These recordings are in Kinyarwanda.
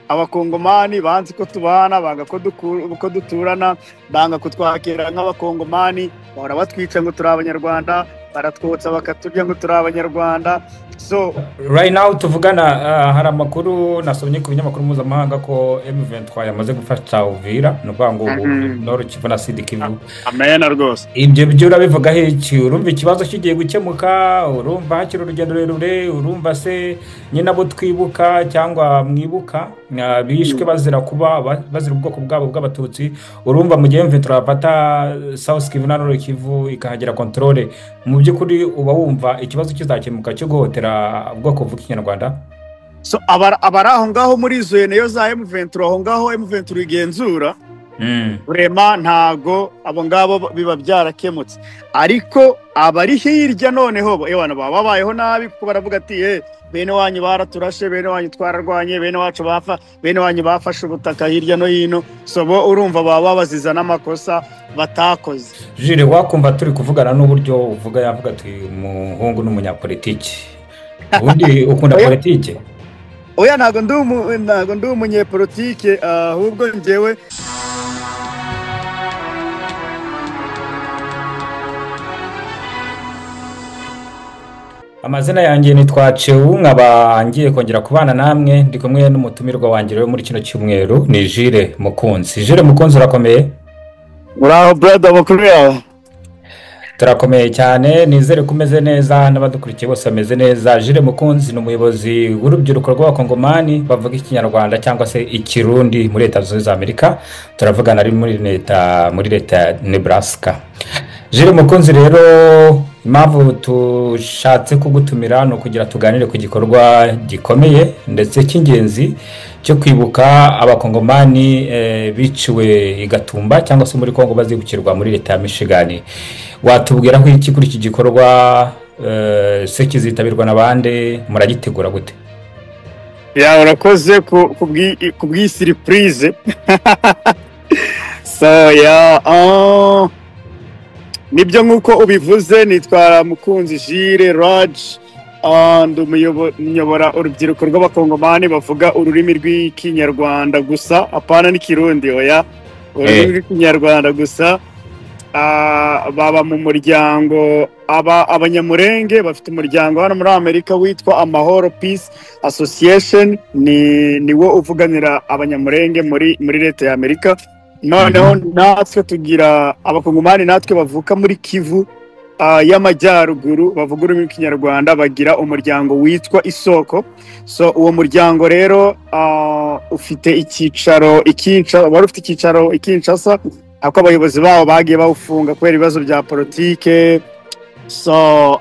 abakongomani banzi ko tubana, banga ko duturana, banga kutwakira nk'abakongomani, bahora batwica ngo turi abanyarwanda, baratwotsa bakaturya ngo turi abanyarwanda. So right now tuvugana hari amakuru nasomye ku binyamakuru mpuzamahanga ko M23 yamaze gufata Uvira, no kwango Nord Kivu na Sud Kivu. Amena rwose. Ibyo byo urabivuga iki? Urumva ikibazo kigiye gukemuka? Urumva hakiri urugendo rurerure? Urumva se nyina bo twibuka cyangwa mwibuka bishwe bazira kuba bazira ubwoko bwabo bw'abatutsi? Urumva mu gihe M23 afata South Kivu na Nord Kivu ikahagera controle, mu by'ukuri uba wumva ikibazo kizakemuka cyo guhotera ubwoko bw'ikinyarwanda? So abari aho ngaho muri zone yo za M23, aho ngaho M23 igenzura, urema ntago abo ngabo biba byarakemutse, ariko abari hirya noneho ewana babayeho nabi kuko baravuga ati bene wanyu baraturashe, bene wanyu twararwanye, bene wacu bene wanyu bafashe ubutaka hirya no hino. So bo urumva baba baziza n'amakosa batakoze. Jire, wakumva turi kuvugana n'uburyo uvuga yavuga ati umuhungu n'umunyapolitiki, ubundi ukunda politike? Oya, ntago ndi umunyepolitike, ahubwo njyewe amazina yanjye nitwa Cewu, nkaba ngiye kongera kubana namwe, ndi kumwe n'umutumirwa wanjye rero muri kino cyumweru ni Jire Mukunzi. Jire Mukunzi, urakomeye? Muraho brother, makuru yawe? Turakomeye cyane, nizere kumeze neza n'abadukurikiye bose bameze neza. Jire Mukunzi ni umuyobozi w'urubyiruko rw'abakongomani bavuga ikinyarwanda cyangwa se ikirundi muri Leta Zunze Ubumwe za Amerika. Turavugana ari muri leta ya Nebraska. Jire Mukunzi, rero impamvu tushatse kugutumira no kugira tuganire ku gikorwa gikomeye ndetse cy'ingenzi cyo kwibuka abakongomani biciwe igatumba cyangwa se muri Kongo bazibukirwa muri leta ya Michigan. Watubwira ko iki kuri iki gikorwa se kizitabirwa n'abande, muragitegura gute? Ya, urakoze ku bw'isiripurize. So nibyo nk'uko ubivuze, nitwara Mukunzi Jire Raj, nyobora urubyiruko rw'abakongomani bavuga ururimi rw'ikinyarwanda gusa, apana n'ikirundi. Oya, ururimi rw'ikinyarwanda gusa. Baba mu muryango abanyamurenge, bafite umuryango hano muri Amerika witwa Amahoro Peace Association, niwo uvuganira abanyamurenge muri leta ya Amerika. Noneho natwe tugira abakongomani natwe bavuka muri Kivu y'amajyaruguru bavuga ururimi rw'ikinyarwanda, bagira umuryango witwa Isoko. So uwo muryango rero ufite icyicaro wari ufite icyicaro i Kinshasa, ako abayobozi babo bagiye bawufunga kubera ibibazo bya politike. So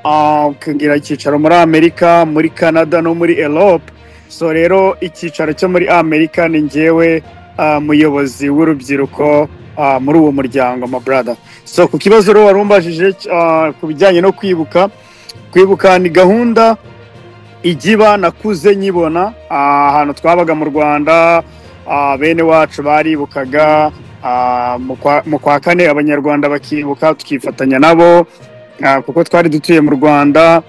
kugira icyicaro muri Amerika, muri Canada no muri Europe. So rero icyicaro cyo muri Amerika ni njyewe muyobozi w'urubyiruko muri uwo muryango, my brother. So ku kibazo rero warumbajije ku bijyanye no kwibuka ni gahunda igiba nakuze nyibona ahantu twabaga mu Rwanda. Bene wacu baribukaga mu kwa kane, abanyarwanda bakibuka tukifatanya nabo kuko twari dutuye mu Rwanda.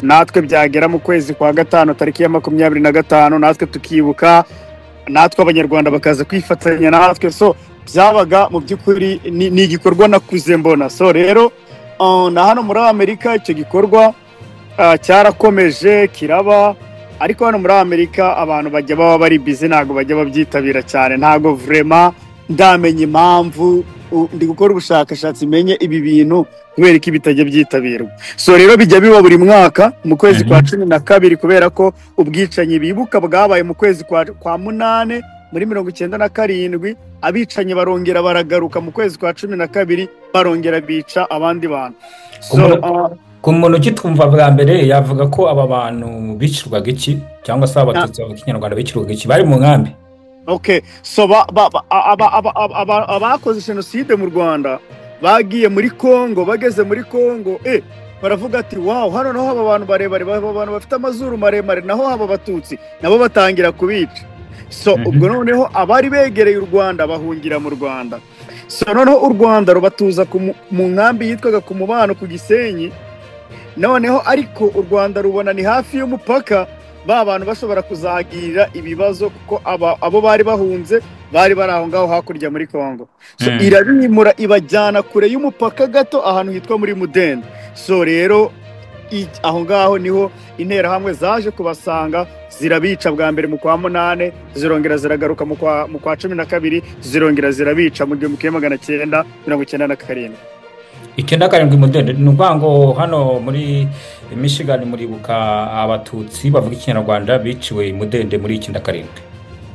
Natwe byagera mu kwezi kwa gatanu tariki ya 25 natwe tukibuka, natwe abanyarwanda bakaza kwifatanya natwe. So byabaga mu by'ukuri ni igikorwa nakuze mbona. So rero na hano muri Amerika icyo gikorwa cyarakomeje kiraba, ariko hano muri Amerika abantu bajya baba bari busy, ntago bajya babyitabira cyane. Ntago vraiment ndamenye impamvu, ndi gukora ubushakashatsi menye ibi bintu kubera ko bitajya byitabirwa. So rero bijya biba buri mwaka mu kwezi kwa 12 kubera ko ubwicanyi bibuka bwabaye mu kwezi kwa 8 muri 1997. Abicanyi barongera baragaruka mu kwezi kwa 12 barongera bica abandi bantu. So ku muntu kitwumva bwa mbere yavuga ko aba bantu bicirwaga iki cyangwa se abatutsi b'Ikinyarwanda bicirwaga iki bari mu nkambi? Okay, so abakoze jenoside mu Rwanda bagiye muri Kongo, bageze muri Kongo baravuga ati wow, hano naho aba bantu barebare, abantu bafite amazuru maremare, naho aba batutsi nabo batangira kubica. So ubwo noneho abari begereye u Rwanda bahungira mu Rwanda. So noneho u Rwanda rubatuza mu nkambi yitwaga ku Mubano ku Gisenyi. Noneho ariko u Rwanda rubona ni hafi y'umupaka, ba bantu bashobora kuzagirira ibibazo kuko abo bari bahunze bari bari aho ngaho hakurya muri Kongo. So irabimura ibajyana kure y'umupaka gato ahantu hitwa muri Mudende. So rero aho ngaho niho interahamwe zaje kubasanga, zirabica bwa mbere mu kwa 8, zirongera ziragaruka mu kwa 12, zirongera zirabica mu 1997. 97 Mudende. Ni ngo hano muri Michigan muribuka abatutsi bavuga ikinyarwanda biciwe Mudende muri 97.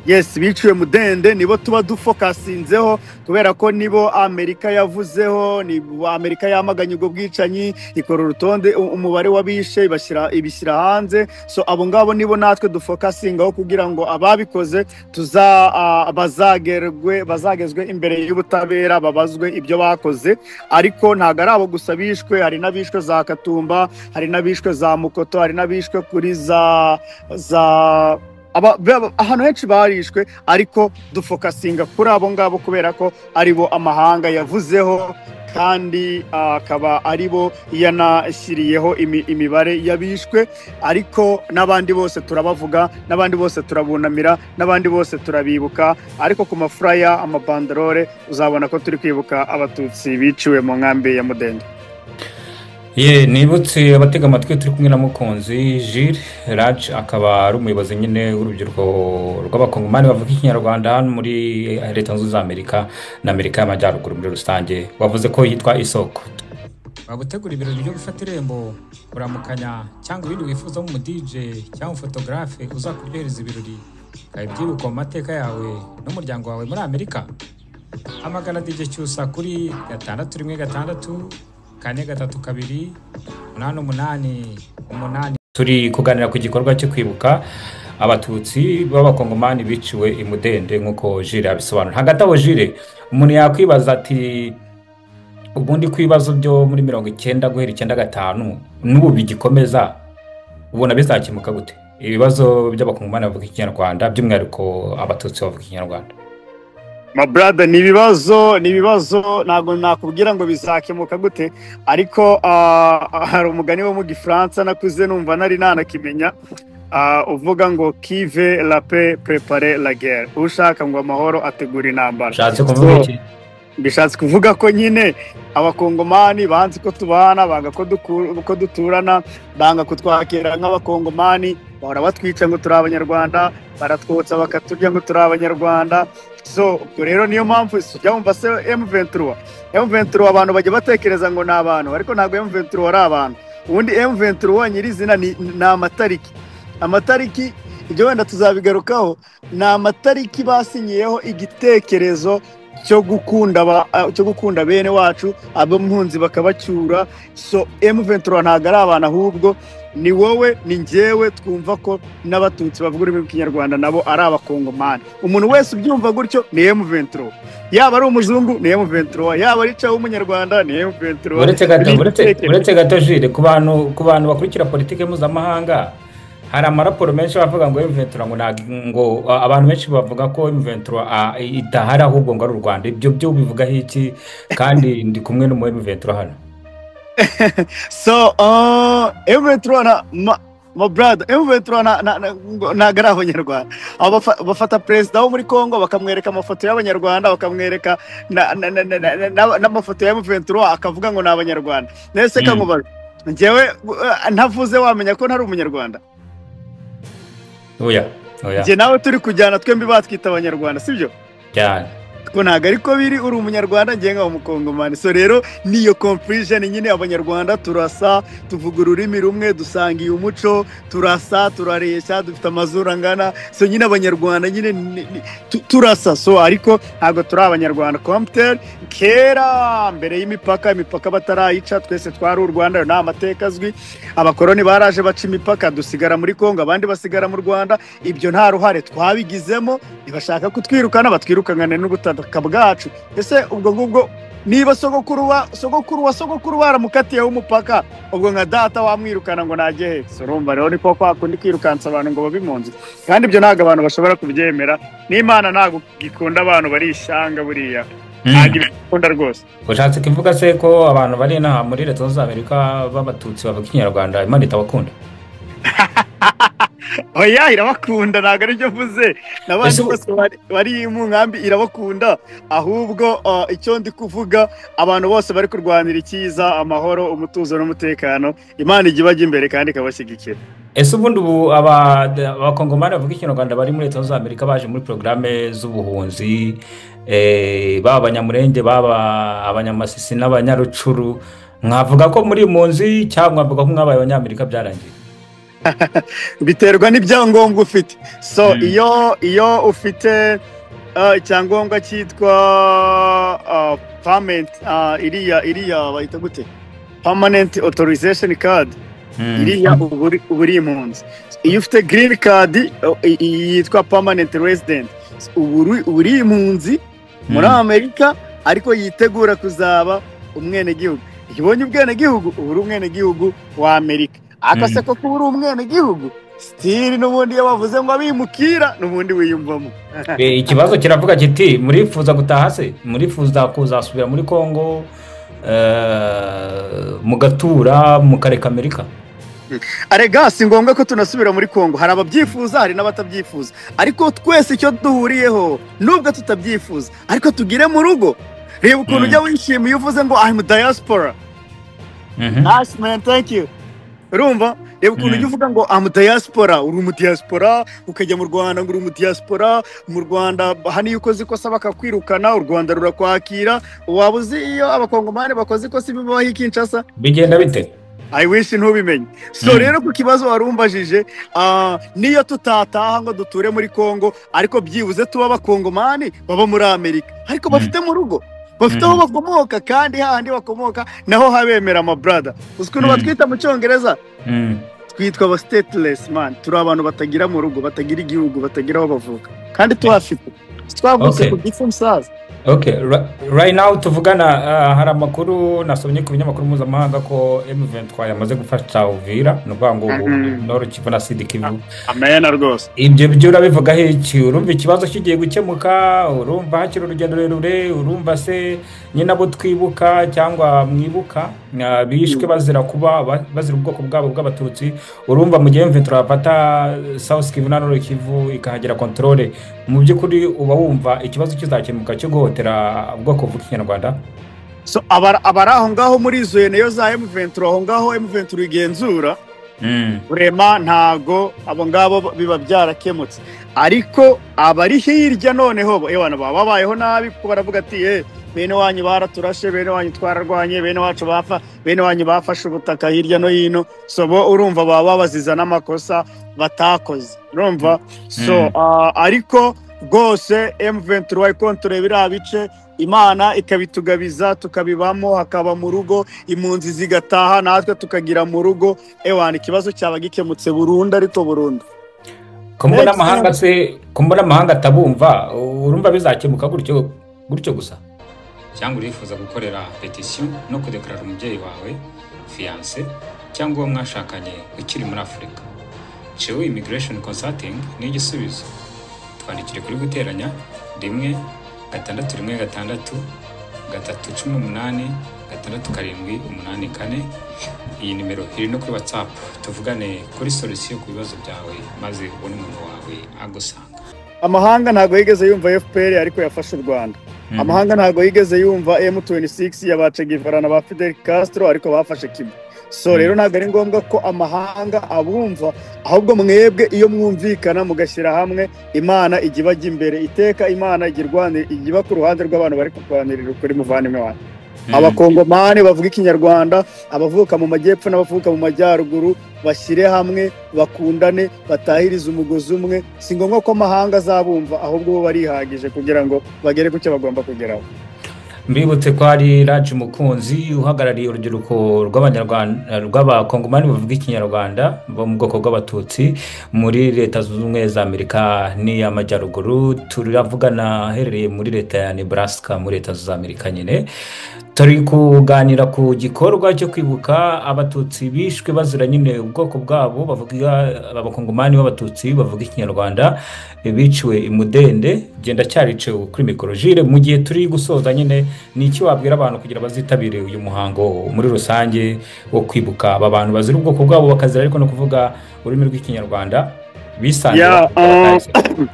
Yes, biciwe Mudende nibo tuba dufokasinzeho kubera ko nibo Amerika yavuzeho, ni Amerika yamaganye ubwo bwicanyi, ikora urutonde umubare wabishe ibishyira hanze. So abo ngabo nibo natwe dufokasingaho kugira ngo ababikoze bazagezwe imbere y'ubutabera, babazwe ibyo bakoze. Ariko ntago ari abo gusa bishwe, hari n'abishwe za Katumba, hari n'abishwe za Mukoto, hari n'abishwe kuri za ahantu henshi barishwe, ariko dufokasinga kuri abo ngabo kubera ko aribo amahanga yavuzeho, kandi akaba aribo yanashyiriyeho imibare yabishwe. Ariko n'abandi bose turabavuga, n'abandi bose turabunamira, n'abandi bose turabibuka. Ariko ku mafuraya, amabanderore uzabona ko turi kwibuka abatutsi biciwe mu nkambi ya Mudende. Nibutse abatega amatwi turi kumwe na Mukunzi Jules Raj, akaba ari umuyobozi nyine w'urubyiruko rw'abakongomani bavuga ikinyarwanda hano muri Leta Zunze Amerika na Amerika y'Amajyaruguru muri rusange. Wavuze ko yitwa Isoko. Bagutegura ibirori byo gufata irembo, kuramukanya cyangwa ibindi wifuza mu DJ cyangwa photographe uzakuryohereza ibirori, kabyibuka mu mateka yawe n'umuryango wawe muri Amerika. Amagana DJ Cyusa kuri 616 432 888. Turi kuganira ku gikorwa cyo kwibuka abatutsi b'abakongomani biciwe i Mudende nkuko Jire abisobanura. Hagati aho Jire, umuntu yakwibaza ati ubundi kwibazo byo muri 90 guhera 95 n'ubu bigikomeza, ubona bizakemuka gute ibibazo by'abakongomani bavuga ikinyarwanda, by'umwihariko abatutsi bavuga ikinyarwanda? My brother, ni ibibazo ntago nakubwira ngo bizakemuka gute, ariko hari umugani wo mu Gifaransa nakuze numva nari nanakimenya, uvuga ngo qui veut la paix prépare la guerre. Ushaka ngo amahoro ategura intambara. Shatse kuvuga iki? Bishatse kuvuga ko nyine abakongomani banzi ko tubana, banga ko duturana, banga kutwakira nk'abakongomani, bahora batwica ngo turi abanyarwanda, baratwotsa bakaturya ngo turi abanyarwanda. So rero niyo mpamvu ujya wumva se M23 abantu bajya batekereza ngo ni abantu, ariko ntabwo M23 ari abantu. Ubundi M23 nyirizina ni amatariki ibyo wenda tuzabigarukaho, ni amatariki basinyiyeho igitekerezo cyo gukunda bene wacu, abo mpunzi bakabacyura. So M23 ntabwo ari abantu, ahubwo ni wowe ni njyewe twumva ko n'abatutsi bavuga ururimi rw'ikinyarwanda nabo ari abakongomani. Umuntu wese ubyumva gutyo ni M23, yaba ari umuzungu ni M23, yaba ari caho umunyarwanda ni M23. Uretse gato Jire, ku bantu bakurikira politike mpuzamahanga, hari amaraporo menshi bavuga ngo M23 ngo abantu benshi bavuga ko M23 idahari ahubwo ngo ari u Rwanda. Ibyo byo bivugaho iki? Kandi ndi kumwe n'umu M23 hano. So M23 my brother, M23 ntago ari abanyarwanda. Bafata perezida wo muri Kongo bakamwereka amafoto y'abanyarwanda, bakamwereka n'amafoto ya M23, akavuga ngo ni abanyarwanda. Nese kankubaza, njyewe ntavuze wamenya ko ntari umunyarwanda? Oya. Nje nawe turi kujyana twembi batwita abanyarwanda, sibyo? Cyane. Ko ntago ariko biri, uri umunyarwanda ngenga umukongomani. So rero niyo confusion nyine, abanyarwanda turasa, tuvuga ururimi rumwe, dusangiye umuco, turasa, turareshya, dufite amazuru angana. So nyine abanyarwanda nyine turasa. So ariko ntago turi abanyarwanda compter kera mbere y'imipaka batarayica, twese twari u Rwanda, nta mateka azwi. Abakoroni baraje baca imipaka, dusigara muri Kongo, abandi basigara mu Rwanda. Ibyo nta ruhare twabigizemo, ntibashaka kutwirukana, batwirukangane n'ubutaka bwacu. Ese ubwo ngubwo niba sogokuru baramukatiyeho umupaka, ubwo nka data wamwirukana ngo najye he? So urumva rero niko kwakundi kwirukansa abantu ngo babimpunzi, kandi ibyo ntago abantu bashobora kubyemera. N'Imana ntago gikunda abantu bari ishyanga buriya, ntago ibikunda rwose. Ushatse kuvuga se ko abantu bari inaha muri Leta Zunze Amerika b'abatutsi bavuga ikinyarwanda Imana itabakunda? oya irabakunda ntabwo aribyo mvuze n'abandi bose bari mu nkambi irabakunda ahubwo icyo ndi kuvuga abantu bose bari kurwanira icyiza amahoro umutuzo n'umutekano Imana ijya ibajya imbere kandi ikabashyigikira. ese ubundi ubu abakongomani bavuga ikinyarwanda bari muri Leta Zunze Ubumwe za Amerika baje muri porogaramu z'ubuhunzi baba abanyamurenge baba abanyamasisi n'abanyarucuru mwavuga ko muri impunzi cyangwa mwavuga ko mwabaye abanyamerika byarangiye? biterwa n'ibyangombwa ufite. So iyo ufite icyangombwa cyitwa permanent iriya bayita gute permanent authorization card iriya uburi impunzi. Iyo ufite green card yitwa permanent resident uburi impunzi muri Amerika ariko yitegura kuzaba umwenegihugu. Iyo ubonye ubwenegihugu uburi umwenegihugu wa Amerika akase ko kuba uri umwenegihugu stili n'ubundi iyo bavuze ngo abimukira n'ubundi wiyumvamo. Ikibazo kiravuga kiti murifuza gutaha se murifuza kuzasubira muri Kongo mugatura mukareka Amerika? Arega si ngombwa ko tunasubira muri Kongo, hari ababyifuza hari n'abatabyifuza, ariko twese icyo duhuriyeho nubwo tutabyifuza ariko tugire mu rugo. Reba ukuntu ujya wishimiye uvuze ngo I'm diaspora. Nice man, thank you. Urumva reba ukuntu ujya uvuga ngo I'm diaspora, uri mu diaspora ukajya mu Rwanda ngo uri mu diaspora. Mu Rwanda hani ukoze ikosa bakakwirukana, u Rwanda rurakwakira. Waba uzi iyo abakongomani bakoze ikosa bibaho i Kinshasa bigenda bite? I wish ntubimenye. So rero ku kibazo warumbajije niyo tutataha ngo duture muri Kongo ariko byibuze tuba abakongomani baba muri Amerika ariko bafite mu rugo bafite aho bakomoka kandi hahandi bakomoka naho habemera ama brother. Uzi batwita mu Cyongereza twitwa aba stateless man. Turi abantu batagira mu rugo, batagira igihugu, batagira aho bavuka kandi tuhafite twavutse ku gifu musaza. Okay, right now tuvugana hari amakuru nasomye ku binyamakuru mpuzamahanga ko M23 yamaze gufasha Uvira n'uvuga ngo Nord Kivu na Sud Kivu. Amen rwose. Ibyo byo urabivuga he iki? Urumva ikibazo kigiye gukemuka? Urumva hakiri urugendo rurerure? Urumva se nyina bo twibuka cyangwa mwibuka bishwe bazira kuba bazira ubwoko bwabo bw'abatutsi? Urumva mu gihe M23 afata South Kivu na Nord Kivu ikahagera controle, mu by'ukuri uba wumva ikibazo kizakemuka cyo guhotera ubwoko bw'ikinyarwanda? So abari aho ngaho muri izo yeneyo za M23 aho ngaho M23 igenzura urema ntago abo ngabo biba byarakemutse, ariko abari hirya noneho ewana babayeho nabi kuko baravuga ati bene wanyu baraturashe, bene wanyu twararwanye, bene wacu bapfa, bene wanyu bafashe ubutaka hirya no hino. So bo urumva baba baziza n'amakosa batakoze, urumva. So ariko rwose M23 ikontorera biriya bice, Imana ikabitugabiza tukabibamo, hakaba mu rugo, impunzi zigataha natwe tukagira mu rugo. Ewana ikibazo cyaba gikemutse burundu, ariko burundu. Kumbona amahanga se, kumbona amahanga atabumva, urumva bizakemuka gutyo gusa? Cyangwa urifuza gukorera petition no kudekarara umubyeyi wawe, fiancé cyangwa uwo mwashakanye ukiri muri Afurika? Chewe Immigration Consulting ni igisubizo. Twandikire kuri guteranya 1 6 1 6 3 18 6 7 8 4. Iyi nimero iri no kuri WhatsApp, tuvugane kuri solution ku bibazo byawe maze ubone umuntu wawe agusanga. Amahanga ntago yigeze yumva FPR ariko yafashe u Rwanda. Amahanga ntago yigeze yumva M26 yabace Givarana ba Fidel Castro ariko bafashe Cuba. So rero ntago ari ngombwa ko amahanga abumva, ahubwo mwebwe iyo mwumvikana mugashyira hamwe, Imana ijya imbere iteka. Imana igiba ku ruhande rw'abantu bari kurwanirira ukuri muvandimwe wanyu. Abakongomani bavuga ikinyarwanda, abavuka mu majyepfo n'abavuka mu majyaruguru bashyire hamwe, bakundane, batahirize umugozi umwe. Si ngombwa ko amahanga azabumva, ahubwo bo barihagije kugira ngo bagere ku cyo bagomba kugeraho. Mbibutse ko ari Raji Mukunzi uhagarariye urubyiruko rw'abanyarwanda rw'abakongomani bavuga ikinyarwanda bo mu bwoko bw'abatutsi muri Leta Zunze Ubumwe za Amerika n'iy'Amajyaruguru. Turavugana herereye muri Leta ya Nebraska muri Leta Zunze Ubumwe za Amerika nyine. Turi kuganira ku gikorwa cyo kwibuka abatutsi bishwe bazira nyine ubwoko bwabo, bavuga abakongomani b'abatutsi bavuga ikinyarwanda biciwe imudende. Genda cyarice kuri mikorojire mu gihe turi gusoza nyine, ni iki wabwira abantu kugira bazitabire uyu muhango muri rusange wo kwibuka aba bantu bazira ubwoko bwabo bakazira ariko no kuvuga ururimi rw'ikinyarwanda bisanze Yeah, bafite abatahise.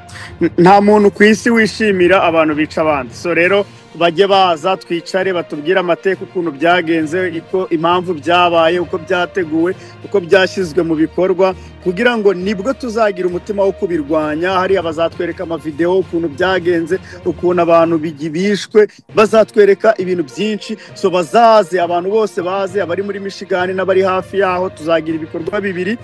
nta muntu ku isi wishimira abantu bica abandi, so rero bajye baza twicare batubwire amateka ukuntu byagenze, impamvu byabaye, uko byateguwe, uko byashyizwe mu bikorwa, kugira ngo nibwo tuzagira umutima wo kubirwanya. Hariya bazatwereka amavideo ukuntu byagenze, ukuntu abantu bishwe, bazatwereka ibintu byinshi. So bazaze, abantu bose baze, abari muri Michigan n'abari hafi yaho. Tuzagira ibikorwa bibiri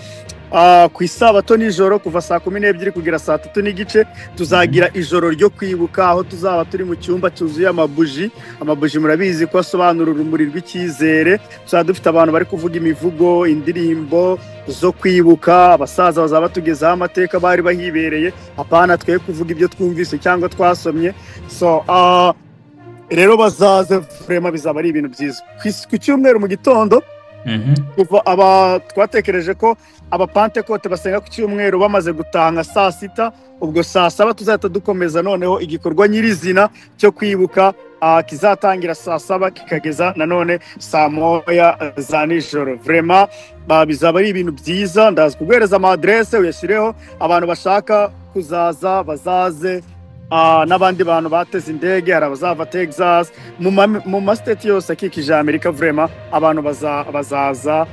ku isabato nijoro kuva saa 12 kugera saa 3 tuzagira ijoro ryo kwibuka, aho tuzaba turi mu cyumba cyuzuye amabuji murabizi ko asobanura urumuri rw'icyizere. tuzaba dufite abantu bari kuvuga imivugo, indirimbo zo kwibuka, abasaza bazaba batugezaho amateka bari bahibereye, apana twe kuvuga ibyo twumvise cyangwa twasomye. So rero bazaze, vraiment bizaba ari ibintu byiza. Ku cyumweru mu gitondo twatekereje ko abapantekote basenga ku cyumweru bamaze gutaha nka saa 6, ubwo saa 7 tuzahita dukomeza noneho igikorwa nyirizina cyo kwibuka, kizatangira saa 7 kikageza nanone saa 1 za nijoro. Vraiment bizaba ari ibintu byiza. Ndazi kuguhereza ama adresse uyashyireho, abantu bashaka kuzaza bazaze. N'abandi bantu bateze indege, hari abazava Texas, mu ma state yose akikije Amerika. Vraiment abantu bazaza,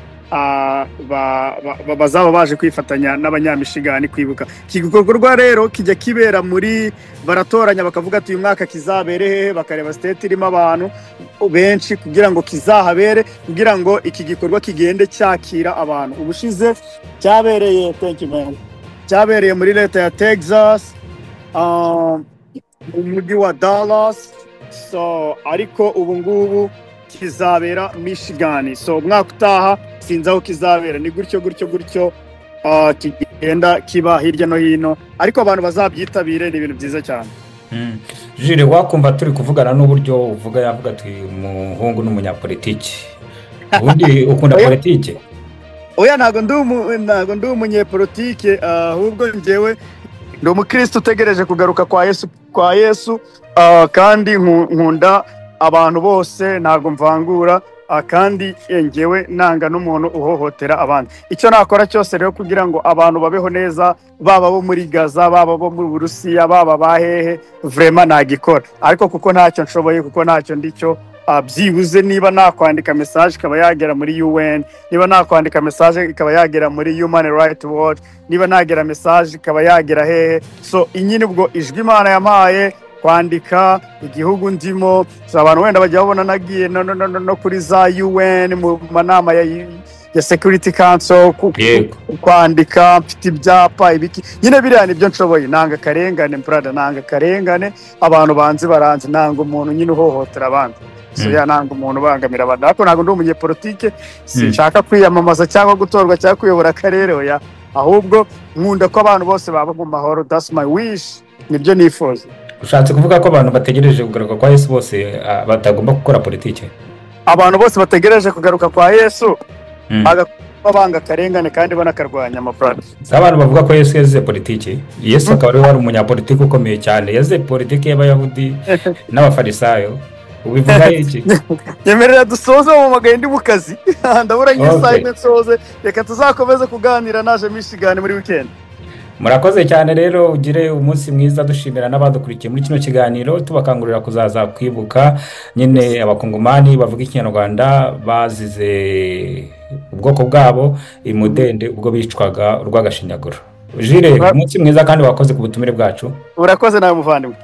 bazaba baje kwifatanya n'abanyamishigani kwibuka. Iki gikorwa rero kijya kibera muri, baratoranya bakavuga ati uyu mwaka kizabere hehe, bakareba state irimo abantu benshi kugira ngo kizahabere, kugira ngo iki gikorwa kigende cyakira abantu. Ubushize cyabereye, thank you man, cyabereye muri leta ya Texas, umujyi wa Dallas. So ariko ubu ngubu kizabera Michigan. So umwaka utaha sinzi aho kizabera, ni gutyo kigenda kiba hirya no hino, ariko abantu bazabyitabire. Ni ibintu byiza cyane. Jire, wakumva turi kuvugana n'uburyo uvuga, yavuga ati umuhungu n'umunyapolitiki, ubundi ukunda politiki? Oya, ntago ndi umunyepolitike, ahubwo njyewe ndi umukristo utegereje kugaruka kwa Yesu, kandi nkunda abantu bose, ntago mvangura, kandi njyewe nanga n'umuntu uhohotera abandi. Icyo nakora cyose rero kugira ngo abantu babeho neza, baba bo muri Gaza, baba bo muri Burusiya, baba bahehe, vraiment nagikora. Ariko kuko ntacyo nshoboye, kuko ntacyo ndicyo, byibuze niba nakwandika message ikaba yagera muri UN, niba nakwandika message ikaba yagera muri Human Rights Watch, niba nagera message ikaba yagera hehe. So inyine ubwo ijwi Imana yampaye kwandika igihugu ndimo, abantu wenda bajya babona nagiye no kuri za UN mu manama ya Security Council, kwandika, mfite ibyapa ibiki, nyine biriya nibyo nshoboye. Nanga karengane brother, nanga karengane, abantu baranze, nanga umuntu nyine uhohotera abandi. So nanga umuntu bangamira abandi. Ariko ntago ndi umunyepolitike, sinshaka kwiyamamaza cyangwa gutorwa cyangwa kuyobora akarere, oya, ahubwo nkunda ko abantu bose baba mu mahoro. That's my wish, nibyo nifuza. Ushatse kuvuga ko abantu bategereje kugaruka kwa Yesu bose batagomba gukora politiki? Abantu bose bategereje kugaruka kwa Yesu banga akarengane kandi banakarwanya amafaranga. Abantu bavuga ko Yesu yazize politiki, Yesu akaba ari wari umunyapolitiki ukomeye cyane, yazize politiki y'Abayahudi n'Abafarisayo. Ubivuga iki? Yemerera dusoze mu magaye ndi mu kazi, ndabura nk'isaha nsoze, reka tuzakomeze kuganira naje Michigan muri weekend. Murakoze cyane rero, ugire umunsi mwiza. Dushimira n'abadukurikiye muri kino kiganiro, tubakangurira kuzaza kwibuka nyine abakongomani bavuga ikinyarwanda bazize ubwoko bwabo imudende ubwo bicwaga urw'agashinyaguro. Jire, umunsi mwiza kandi wakoze ku butumire bwacu. Urakoze nawe muvandimwe.